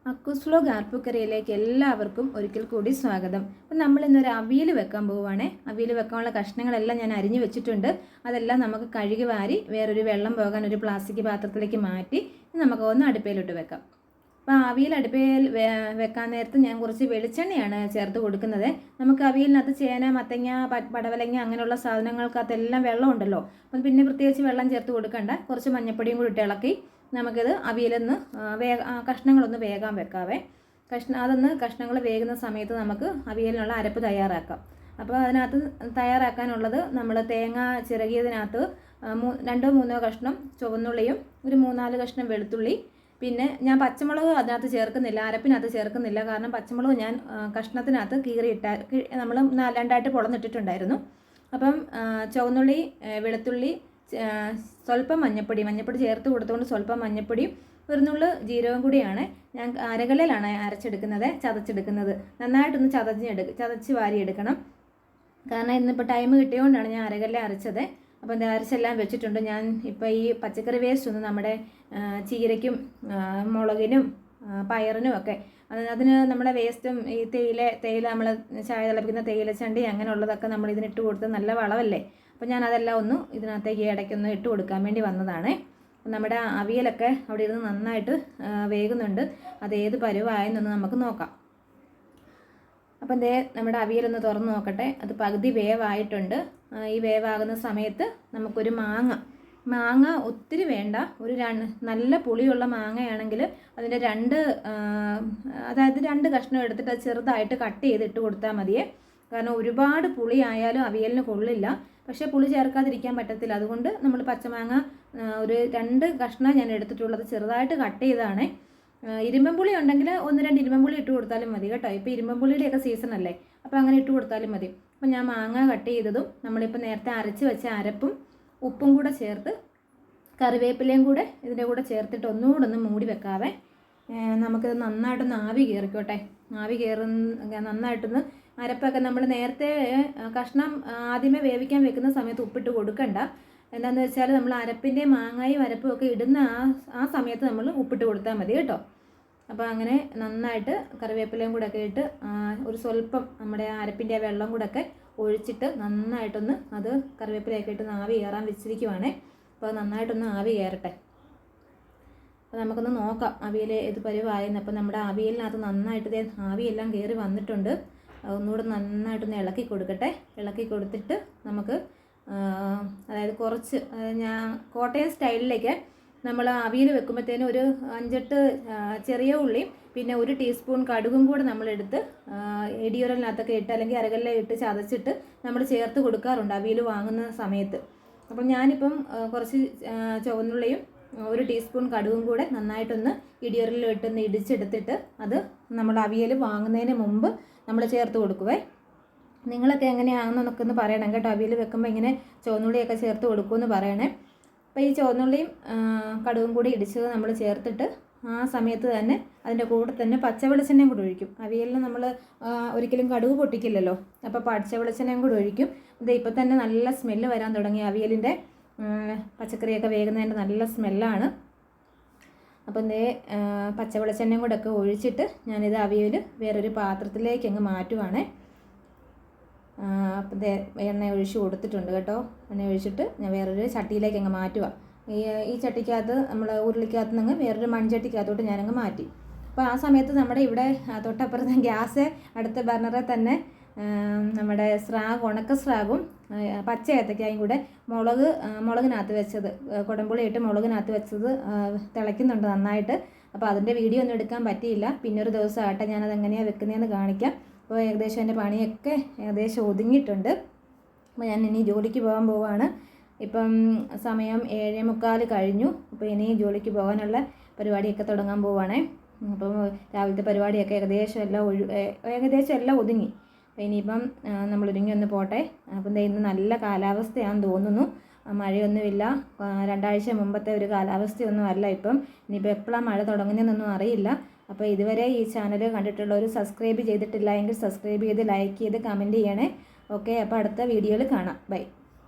അക്കൂസ് vlog ആർപ്പുക്കരയിലേക്ക് എല്ലാവർക്കും ഒരിക്കൽ കൂടി സ്വാഗതം. അപ്പം നമ്മൾ ഇന്നൊരു അവിയൽ വെക്കാൻ പോവുകയാണേ. അവിയൽ വെക്കാനുള്ള കഷ്ണങ്ങളെല്ലാം ഞാൻ അരിഞ്ഞു വെച്ചിട്ടുണ്ട്. അതെല്ലാം നമുക്ക് കഴുകി വാരി വേറൊരു വെള്ളം പോകാൻ ഒരു പ്ലാസ്റ്റിക് പാത്രത്തിലേക്ക് മാറ്റി നമുക്ക് ഒന്ന് അടുപ്പയിലോട്ട് വെക്കാം. അപ്പോൾ അവിയൽ അടുപ്പയിൽ വെക്കാൻ നേരത്ത് ഞാൻ കുറച്ച് വെളിച്ചെണ്ണയാണ് ചേർത്ത് കൊടുക്കുന്നത്. നമുക്ക് അവിയലിനകത്ത് ചേന, മത്തങ്ങ, പടവലങ്ങ അങ്ങനെയുള്ള സാധനങ്ങൾക്കകത്തെല്ലാം വെള്ളം ഉണ്ടല്ലോ. അപ്പം പിന്നെ പ്രത്യേകിച്ച് വെള്ളം ചേർത്ത് കൊടുക്കണ്ട. കുറച്ച് മഞ്ഞപ്പൊടിയും കൂടി ഇട്ട് ഇളക്കി നമുക്കിത് അവിയലൊന്ന് കഷ്ണങ്ങളൊന്ന് വേകാൻ വെക്കാവേ. കഷ്ണങ്ങൾ വേകുന്ന സമയത്ത് നമുക്ക് അവിയലിനുള്ള അരപ്പ് തയ്യാറാക്കാം. അപ്പോൾ അതിനകത്ത് തയ്യാറാക്കാനുള്ളത് നമ്മൾ തേങ്ങ ചിരകിയതിനകത്ത് 2-3 കഷ്ണം ചുവന്നുള്ളിയും ഒരു 3-4 കഷ്ണം വെളുത്തുള്ളി, പിന്നെ ഞാൻ പച്ചമുളക് അതിനകത്ത് ചേർക്കുന്നില്ല, അരപ്പിനകത്ത് ചേർക്കുന്നില്ല. കാരണം പച്ചമുളക് ഞാൻ കഷ്ണത്തിനകത്ത് നമ്മൾ 2ആയിട്ട് പൊളന്നിട്ടിട്ടുണ്ടായിരുന്നു. അപ്പം ചുവന്നുള്ളി, വെളുത്തുള്ളി, സ്വല്പം മഞ്ഞപ്പൊടി ചേർത്ത് കൊടുത്തുകൊണ്ട് സ്വല്പം മഞ്ഞപ്പൊടിയും ഒരു ജീരകം കൂടിയാണ് ഞാൻ അരകല്ലിലാണ് അരച്ചെടുക്കുന്നത്, ചതച്ചെടുക്കുന്നത്. നന്നായിട്ടൊന്ന് ചതച്ച് വാരിയെടുക്കണം. കാരണം ഇന്നിപ്പോൾ ടൈം കിട്ടിയതുകൊണ്ടാണ് ഞാൻ അരകല്ലിൽ അരച്ചത്. അപ്പോൾ ഇത് അരച്ചെല്ലാം വെച്ചിട്ടുണ്ട്. ഞാൻ ഇപ്പോൾ ഈ പച്ചക്കറി വേസ്റ്റ് ഒന്ന് നമ്മുടെ ചീരയ്ക്കും മുളകിനും പയറിനും ഒക്കെ അതിന് നമ്മുടെ വേസ്റ്റും ഈ തേയില നമ്മൾ ചായ തിളപ്പിക്കുന്ന തേയിലച്ചണ്ടി അങ്ങനെയുള്ളതൊക്കെ നമ്മൾ ഇതിനിട്ട് കൊടുത്ത് നല്ല വളമല്ലേ. അപ്പോൾ ഞാൻ അതെല്ലാം ഒന്ന് ഇതിനകത്തേക്ക് ഇടയ്ക്കൊന്ന് ഇട്ട് കൊടുക്കാൻ വേണ്ടി വന്നതാണ്. നമ്മുടെ അവിയലൊക്കെ അവിടെ ഇരുന്ന് നന്നായിട്ട് വേകുന്നുണ്ട്. അത് ഏത് പരുവായെന്നൊന്ന് നമുക്ക് നോക്കാം. അപ്പം നമ്മുടെ അവിയലൊന്ന് തുറന്ന് നോക്കട്ടെ. അത് പകുതി വേവായിട്ടുണ്ട്. ഈ വേവാകുന്ന സമയത്ത് നമുക്കൊരു മാങ്ങ ഒത്തിരി വേണ്ട, നല്ല പുളിയുള്ള മാങ്ങയാണെങ്കിൽ അതിൻ്റെ 2 കഷ്ണം എടുത്തിട്ട് അത് ചെറുതായിട്ട് കട്ട് ചെയ്തിട്ട് കൊടുത്താൽ മതിയേ. കാരണം ഒരുപാട് പുളി ആയാലും അവിയലിന് കൊള്ളില്ല. പക്ഷേ പുളി ചേർക്കാതിരിക്കാൻ പറ്റത്തില്ല. അതുകൊണ്ട് നമ്മൾ പച്ചമാങ്ങ ഒരു 2 കഷ്ണം ഞാൻ എടുത്തിട്ടുള്ളത് ചെറുതായിട്ട് കട്ട് ചെയ്തതാണ്. ഇരുമ്പൻപുളി ഉണ്ടെങ്കിൽ 1-2 ഇരുമ്പൻപുളി ഇട്ട് കൊടുത്താലും മതി കേട്ടോ. ഇപ്പോൾ ഇരുമ്പൻപുളിയുടെയൊക്കെ സീസൺ അല്ലേ, അപ്പോൾ അങ്ങനെ ഇട്ട് കൊടുത്താലും മതി. അപ്പോൾ ഞാൻ മാങ്ങ കട്ട് ചെയ്തതും നമ്മളിപ്പോൾ നേരത്തെ അരച്ച് വെച്ച അരപ്പും ഉപ്പും കൂടെ ചേർത്ത് കറിവേപ്പിലയും കൂടെ ഇതിൻ്റെ കൂടെ ചേർത്തിട്ട് ഒന്നുകൂടെ ഒന്ന് മൂടി വെക്കാവേ. നമുക്കിത് നന്നായിട്ടൊന്ന് ആവി കയറിക്കോട്ടെ. നന്നായിട്ടൊന്ന് അരപ്പൊക്കെ നമ്മൾ നേരത്തെ കഷ്ണം ആദ്യമേ വേവിക്കാൻ വെക്കുന്ന സമയത്ത് ഉപ്പിട്ട് കൊടുക്കണ്ട. എന്താണെന്ന് വെച്ചാൽ നമ്മൾ അരപ്പിൻ്റെ മാങ്ങായും അരപ്പും ഒക്കെ ഇടുന്ന ആ സമയത്ത് നമ്മൾ ഉപ്പിട്ട് കൊടുത്താൽ മതി കേട്ടോ. അപ്പോൾ അങ്ങനെ നന്നായിട്ട് കറിവേപ്പിലയും കൂടെ ഒക്കെ ഇട്ട് ഒരു സ്വല്പം നമ്മുടെ അരപ്പിൻ്റെ വെള്ളം കൂടെ ഒക്കെ ഒഴിച്ചിട്ട് നന്നായിട്ടൊന്ന് അത് കറിവേപ്പിലയൊക്കെ ഇട്ട് ആവി കയറാൻ വെച്ചിരിക്കുവാണേ. അപ്പോൾ നന്നായിട്ടൊന്ന് ആവി കയറട്ടെ. അപ്പോൾ നമുക്കൊന്ന് നോക്കാം അവിയൽ ഏത് പരുവായെന്ന്. അപ്പോൾ നമ്മുടെ അവിയലിനകത്ത് നന്നായിട്ട് ആവിയെല്ലാം കയറി വന്നിട്ടുണ്ട്. ഒന്നുകൂടെ നന്നായിട്ടൊന്ന് ഇളക്കി കൊടുക്കട്ടെ. ഇളക്കി കൊടുത്തിട്ട് നമുക്ക് അതായത് കുറച്ച് ഞാൻ കോട്ടയം സ്റ്റൈലിലേക്ക് നമ്മൾ അവിയൽ വെക്കുമ്പോഴത്തേനും ഒരു 5-8 ചെറിയ ഉള്ളിയും പിന്നെ 1 ടീസ്പൂൺ കടുകും കൂടെ നമ്മളെടുത്ത് ഇടിയുരലിനകത്തൊക്കെ ഇട്ട് അല്ലെങ്കിൽ അരകല്ലിൽ ഇട്ട് ചതച്ചിട്ട് നമ്മൾ ചേർത്ത് കൊടുക്കാറുണ്ട് അവിയൽ വാങ്ങുന്ന സമയത്ത്. അപ്പം ഞാനിപ്പം കുറച്ച് ചുവന്നുള്ളിയും 1 ടീസ്പൂൺ കടുകും കൂടെ നന്നായിട്ടൊന്ന് ഇടിയുരലിൽ ഇട്ടൊന്ന് ഇടിച്ചെടുത്തിട്ട് അത് നമ്മൾ അവിയൽ വാങ്ങുന്നതിന് മുമ്പ് നമ്മൾ ചേർത്ത് കൊടുക്കുവേ. നിങ്ങളൊക്കെ എങ്ങനെയാണെന്നൊക്കെ ഒന്ന് പറയണം കേട്ടോ. അവിയൽ വെക്കുമ്പോൾ ഇങ്ങനെ ചുവന്നുള്ളിയൊക്കെ ചേർത്ത് കൊടുക്കുമെന്ന് പറയണേ. അപ്പോൾ ഈ ചുവന്നുള്ളിയും കടുകും കൂടി ഇടിച്ചത് നമ്മൾ ചേർത്തിട്ട് ആ സമയത്ത് തന്നെ അതിൻ്റെ കൂടെ തന്നെ പച്ചവെളിച്ചെണ്ണയും കൂടെ ഒഴിക്കും. അവിയലിന് നമ്മൾ ഒരിക്കലും കടുക് പൊട്ടിക്കില്ലല്ലോ. അപ്പോൾ പച്ചവെളിച്ചെണ്ണയും കൂടെ ഒഴിക്കും. ഇത് ഇപ്പോൾ തന്നെ നല്ല സ്മെല്ല് വരാൻ തുടങ്ങി. അവിയലിൻ്റെ പച്ചക്കറിയൊക്കെ വേകുന്നതിൻ്റെ നല്ല സ്മെല്ലാണ്. അപ്പം പച്ചവെളിച്ചെണ്ണയും കൂടെ ഒക്കെ ഒഴിച്ചിട്ട് ഞാനിത് അവിയൽ വേറൊരു പാത്രത്തിലേക്ക് അങ്ങ് മാറ്റുവാണേ. അപ്പം എണ്ണ ഒഴിച്ച് കൊടുത്തിട്ടുണ്ട് കേട്ടോ. എണ്ണ ഒഴിച്ചിട്ട് ഞാൻ വേറൊരു ചട്ടിയിലേക്ക് അങ്ങ് മാറ്റുക. ഈ ചട്ടിക്കകത്ത് നമ്മൾ ഉരുളിക്കകത്ത് നിന്ന് വേറൊരു മൺചട്ടിക്കകത്തോട്ട് ഞാനങ്ങ് മാറ്റി. അപ്പോൾ ആ സമയത്ത് നമ്മുടെ ഇവിടെ തൊട്ടപ്പുറത്ത് ഗ്യാസ് അടുത്ത ബർണറിൽ തന്നെ നമ്മുടെ ഉണക്ക സ്രാഗും പച്ച ഏത്തക്കായും കൂടെ മുളകിനകത്ത് വെച്ചത്, കുടംപുളി ഇട്ട് മുളകിനകത്ത് വെച്ചത് തിളയ്ക്കുന്നുണ്ട് നന്നായിട്ട്. അപ്പോൾ അതിൻ്റെ വീഡിയോ ഒന്നും എടുക്കാൻ പറ്റിയില്ല. പിന്നൊരു ദിവസം ആട്ടെ ഞാനത് എങ്ങനെയാണ് വെക്കുന്നതെന്ന് കാണിക്കാം. അപ്പോൾ ഏകദേശം എൻ്റെ പണിയൊക്കെ ഏകദേശം ഒതുങ്ങിയിട്ടുണ്ട്. അപ്പോൾ ഞാൻ ഇനി ജോലിക്ക് പോകാൻ പോവുകയാണ്. ഇപ്പം സമയം 7:45 കഴിഞ്ഞു. അപ്പോൾ ഇനി ജോലിക്ക് പോകാനുള്ള പരിപാടിയൊക്കെ തുടങ്ങാൻ പോവുകയാണേ. അപ്പം രാവിലത്തെ പരിപാടിയൊക്കെ ഏകദേശം എല്ലാം ഒതുങ്ങി. ഇനിയിപ്പം നമ്മൾ ഒരുങ്ങി ഒന്ന് പോട്ടെ. അപ്പം ഇന്ന് നല്ല കാലാവസ്ഥയാണെന്ന് തോന്നുന്നു. മഴയൊന്നുമില്ല. 2 ആഴ്ച മുമ്പത്തെ ഒരു കാലാവസ്ഥയൊന്നും അല്ല ഇപ്പം. ഇനിയിപ്പോൾ എപ്പോഴാണ് മഴ തുടങ്ങുന്നതെന്നൊന്നും അറിയില്ല. അപ്പോൾ ഇതുവരെ ഈ ചാനൽ കണ്ടിട്ടുള്ളവർ സബ്സ്ക്രൈബ് ചെയ്തിട്ടില്ല എങ്കിൽ സബ്സ്ക്രൈബ് ചെയ്ത് ലൈക്ക് ചെയ്ത് കമൻറ്റ് ചെയ്യണേ. ഓക്കെ, അപ്പോൾ അടുത്ത വീഡിയോയിൽ കാണാം. ബൈ.